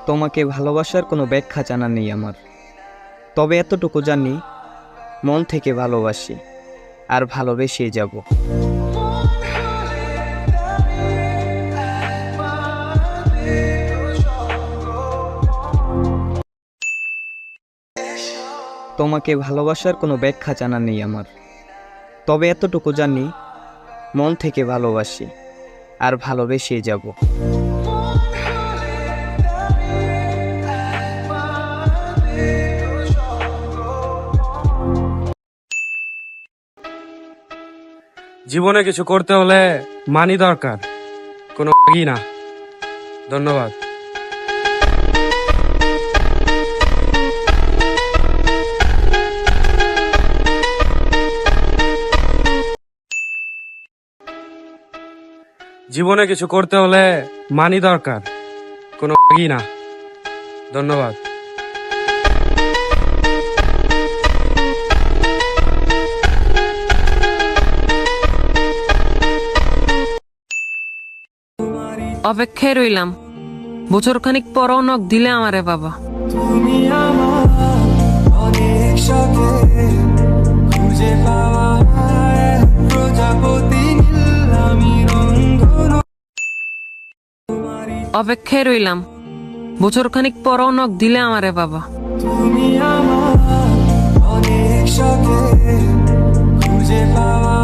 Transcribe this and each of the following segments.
তোমাকে ভালোবাসার কোনো ব্যাখ্যা জানা নেই আমার, তবে এতটুকু জানি মন থেকে ভালোবাসি আর ভালোবেসে যাব। তোমাকে ভালোবাসার কোনো ব্যাখ্যা জানা নেই আমার, তবে এতটুকু জানি মন থেকে ভালোবাসি আর ভালোবেসে যাব। জীবনে কিছু করতে হলে মানি দরকার, কোনো না। ধন্যবাদ। জীবনে কিছু করতে হলে মানি দরকার, কোনো না। ধন্যবাদ। অপেক্ষায় রইলাম, বছর খানিক পরও নখ দিলে আমারে বাবা। তুমি আমার অনেক শখে খুঁজে পাওয়া প্রজাপতি নীল আমি রঙ্গন। অপেক্ষায় রইলাম, বছর খানিক পরও নখ দিলে আমারে বাবা। তুমি আমার অনেক শখে খুঁজে পাওয়া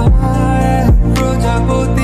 প্রজাপতি